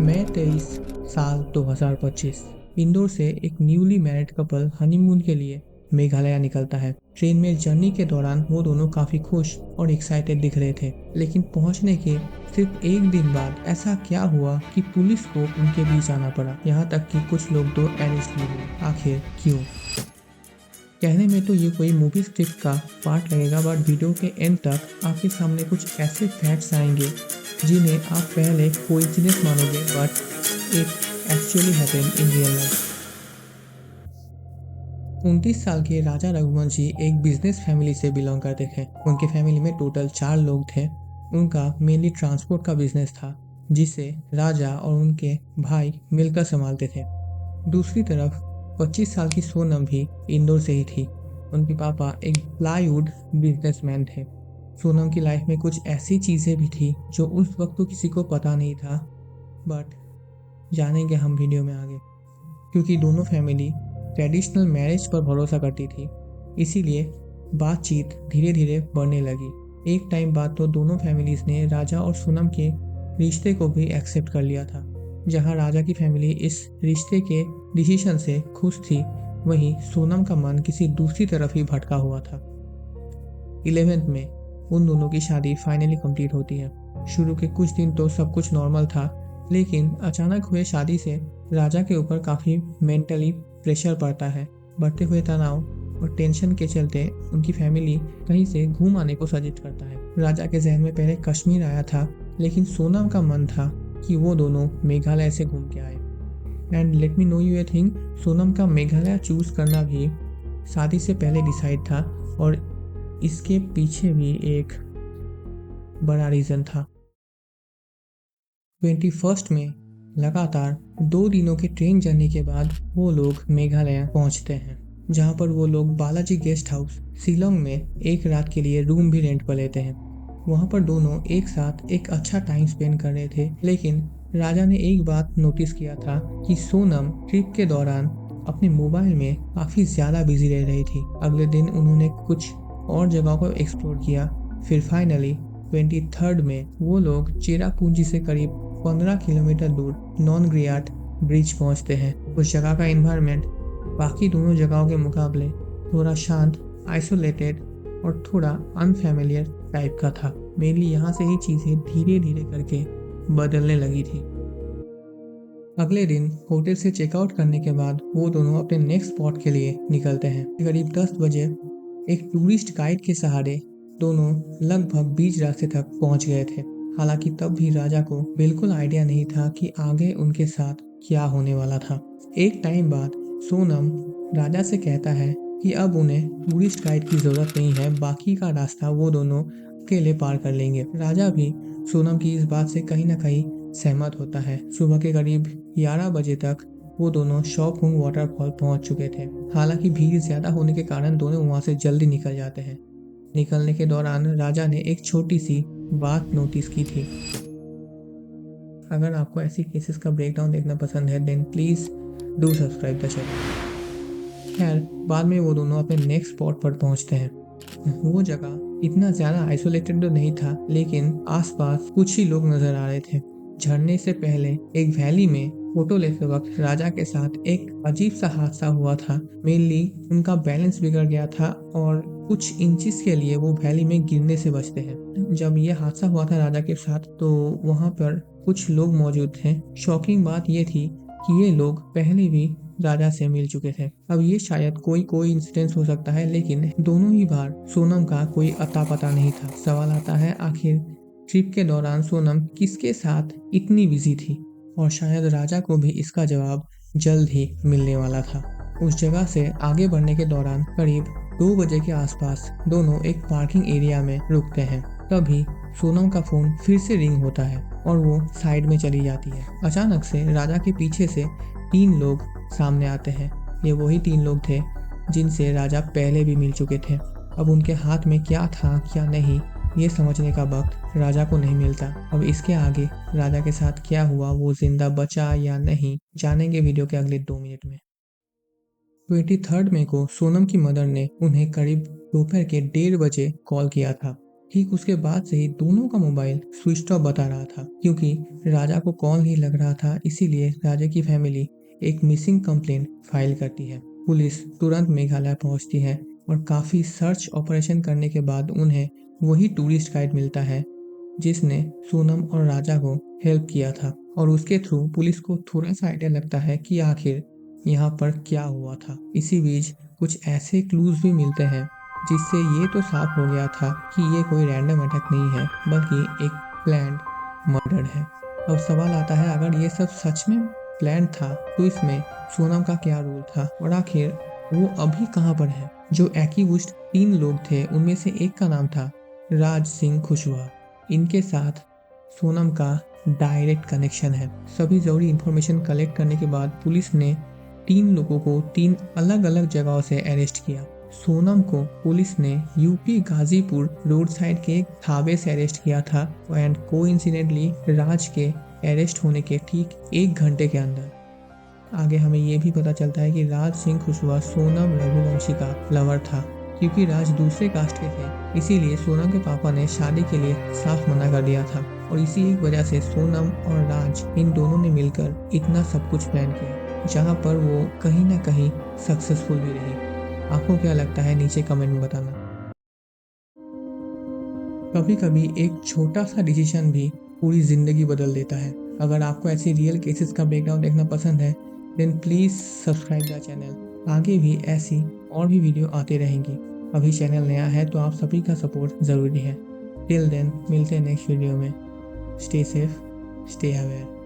मई 23 साल 2025 इंदौर से एक न्यूली मैरिड कपल हनीमून के लिए मेघालय निकलता है। ट्रेन में जर्नी के दौरान वो दोनों काफी खुश और एक्साइटेड दिख रहे थे, लेकिन पहुंचने के सिर्फ एक दिन बाद ऐसा क्या हुआ कि पुलिस को उनके बीच आना पड़ा। यहाँ तक कि कुछ लोग तो अरेस्ट भी हुए। आखिर क्यों? कहने में तो ये कोई मूवी स्क्रिप्ट का पार्ट लगेगा, बट वीडियो के एंड तक आपके सामने कुछ ऐसे फैक्ट्स आएंगे जिन्हें आप पहले कोइंसिडेंस मानोगे, but it actually happened in real life. 29 साल के राजा रघुवंशी एक बिजनेस फैमिली से बिलोंग करते थे। उनके फैमिली में टोटल 4 लोग थे। उनका मेनली ट्रांसपोर्ट का बिजनेस था, जिसे राजा और उनके भाई मिलकर संभालते थे। दूसरी तरफ 25 साल की सोनम भी इंदौर से ही थी। उनके पापा एक प्लाईवुड बिजनेसमैन थे। सोनम की लाइफ में कुछ ऐसी चीज़ें भी थी जो उस वक्त तो किसी को पता नहीं था, बट जानेंगे हम वीडियो में आगे। क्योंकि दोनों फैमिली ट्रेडिशनल मैरिज पर भरोसा करती थी, इसीलिए बातचीत धीरे धीरे बढ़ने लगी। एक टाइम बाद तो दोनों फैमिलीज ने राजा और सोनम के रिश्ते को भी एक्सेप्ट कर लिया था। जहां राजा की फैमिली इस रिश्ते के डिसीजन से खुश थी, वहीं सोनम का मन किसी दूसरी तरफ ही भटका हुआ था। 11th में उन दोनों की शादी फाइनली कंप्लीट होती है। शुरू के कुछ दिन तो सब कुछ नॉर्मल था, लेकिन अचानक हुए शादी से राजा के ऊपर काफ़ी मेंटली प्रेशर पड़ता है। बढ़ते हुए तनाव और टेंशन के चलते उनकी फैमिली कहीं से घूम आने को सजेस्ट करता है। राजा के जहन में पहले कश्मीर आया था, लेकिन सोनम का मन था कि वो दोनों मेघालय से घूम के आए। And let me know U a thing, Sonam का मेघालय चूज करना भी शादी से पहले डिसाइड था, और इसके पीछे भी एक बड़ा रीज़न था। 21 में लगातार 2 दिनों के ट्रेन जर्नी के बाद वो लोग मेघालय पहुंचते हैं, जहां पर वो लोग बालाजी गेस्ट हाउस शिलोंग में एक रात के लिए रूम भी रेंट पर लेते हैं। वहां पर दोनों एक साथ एक अच्छा टाइम स्पेंड कर रहे थे, लेकिन राजा ने एक बात नोटिस किया था कि सोनम ट्रिप के दौरान अपने मोबाइल में काफ़ी ज़्यादा बिजी रह रही थी। अगले दिन उन्होंने कुछ और जगहों को एक्सप्लोर किया। फिर फाइनली 23 में वो लोग चेरापूंजी से करीब 15 किलोमीटर दूर नॉन ग्रियाट ब्रिज पहुंचते हैं। उस जगह का एनवायरनमेंट बाकी दोनों जगहों के मुकाबले थोड़ा शांत, आइसोलेटेड और थोड़ा अनफैमिलियर टाइप का था। मेनली यहाँ से ही चीज़ें धीरे धीरे करके बदलने लगी थी। अगले दिन होटल से चेकआउट करने के बाद वो दोनों अपने नेक्स्ट स्पॉट के लिए निकलते हैं। करीब 10 बजे एक टूरिस्ट गाइड के सहारे दोनों लगभग बीच रास्ते तक पहुंच गए थे। हालांकि तब भी राजा को बिल्कुल आइडिया नहीं था कि आगे उनके साथ क्या होने वाला था। एक टाइम बाद सोनम राजा से कहता है कि अब उन्हें टूरिस्ट गाइड की ज़रूरत नहीं है, बाकी का रास्ता वो दोनों अकेले पार कर लेंगे। राजा भी सोनम की इस बात से कहीं ना कहीं सहमत होता है। सुबह के करीब 11 बजे तक वो दोनों शॉकहुंग वाटरफॉल पहुंच चुके थे। हालांकि भीड़ ज़्यादा होने के कारण दोनों वहां से जल्दी निकल जाते हैं। निकलने के दौरान राजा ने एक छोटी सी बात नोटिस की थी। अगर आपको ऐसी केसेस का ब्रेकडाउन देखना पसंद है, then please do subscribe the channel. खैर, बाद में वो दोनों अपने नेक्स्ट स्पॉट पर पहुंचते हैं। वो जगह इतना ज़्यादा आइसोलेटेड तो नहीं था, लेकिन आसपास कुछ ही लोग नजर आ रहे थे। झरने से पहले एक वैली में फोटो लेते वक्त राजा के साथ एक अजीब सा हादसा हुआ था। मेनली उनका बैलेंस बिगड़ गया था और कुछ इंचिस के लिए वो वैली में गिरने से बचते हैं। जब ये हादसा हुआ था राजा के साथ, तो वहाँ पर कुछ लोग मौजूद थे। शॉकिंग बात ये थी कि ये लोग पहले भी राजा से मिल चुके थे। अब ये शायद कोई इंसिडेंस हो सकता है, लेकिन दोनों ही बार सोनम का कोई अता पता नहीं था। सवाल आता है, आखिर ट्रिप के दौरान सोनम किसके साथ इतनी बिजी थी? और शायद राजा को भी इसका जवाब जल्द ही मिलने वाला था। उस जगह से आगे बढ़ने के दौरान करीब 2 बजे के आसपास दोनों एक पार्किंग एरिया में रुकते हैं। तभी सोनम का फोन फिर से रिंग होता है और वो साइड में चली जाती है। अचानक से राजा के पीछे से 3 लोग सामने आते हैं। ये वही 3 लोग थे जिनसे राजा पहले भी मिल चुके थे। अब उनके हाथ में क्या था क्या नहीं, ये समझने का वक्त राजा को नहीं मिलता। अब इसके आगे राजा के साथ क्या हुआ, वो जिंदा बचा या नहीं, जानेंगे वीडियो के अगले 2 मिनट में। 23 मई को सोनम की मदर ने उन्हें करीब दोपहर के 1:30 बजे कॉल किया था। ठीक उसके बाद से ही दोनों का मोबाइल स्विच ऑफ बता रहा था, क्योंकि राजा को कॉल नहीं लग रहा था। इसीलिए राजा की फैमिली एक मिसिंग कंप्लेंट फाइल करती है। पुलिस तुरंत मेघालय पहुंचती है और काफी सर्च ऑपरेशन करने के बाद उन्हें वही टूरिस्ट गाइड मिलता है जिसने सोनम और राजा को हेल्प किया था, और उसके थ्रू पुलिस को थोड़ा सा आइडिया लगता है कि आखिर यहाँ पर क्या हुआ था। इसी बीच कुछ ऐसे क्लूज भी मिलते हैं जिससे ये तो साफ हो गया था कि ये कोई रैंडम अटैक नहीं है, बल्कि एक प्लान्ड मर्डर है। अब सवाल आता है, अगर ये सब सच में प्लान था तो इसमें सोनम का क्या रोल था, और आखिर वो अभी कहाँ पर है। जो एक्यूज्ड 3 लोग थे उनमें से एक का नाम था राज सिंह कुशवाहा। इनके साथ सोनम का डायरेक्ट कनेक्शन है। सभी जरूरी इंफॉर्मेशन कलेक्ट करने के बाद पुलिस ने 3 लोगों को 3 अलग अलग जगहों से अरेस्ट किया। सोनम को पुलिस ने यूपी गाजीपुर रोड साइड के एक ढाबे से अरेस्ट किया था, एंड कोइंसिडेंटली राज के अरेस्ट होने के ठीक 1 घंटे के अंदर आगे हमें ये भी पता चलता है कि राज सिंह कुशवाहा सोनम रघुवंशी का लवर था। क्योंकि राज दूसरे कास्ट के थे, इसीलिए सोनम के पापा ने शादी के लिए साफ मना कर दिया था, और इसी एक वजह से सोनम और राज इन दोनों ने मिलकर इतना सब कुछ प्लान किया, जहाँ पर वो कहीं ना कहीं सक्सेसफुल भी रही। आपको क्या लगता है, नीचे कमेंट में बताना। कभी कभी एक छोटा सा डिसीजन भी पूरी जिंदगी बदल देता है। अगर आपको ऐसे रियल केसेस का बैकग्राउंड देखना पसंद है, then please subscribe the channel. आगे भी ऐसी और भी वीडियो आते रहेंगी। अभी चैनल नया है तो आप सभी का सपोर्ट ज़रूरी है। टिल देन मिलते हैं नेक्स्ट वीडियो में। Stay safe, stay aware.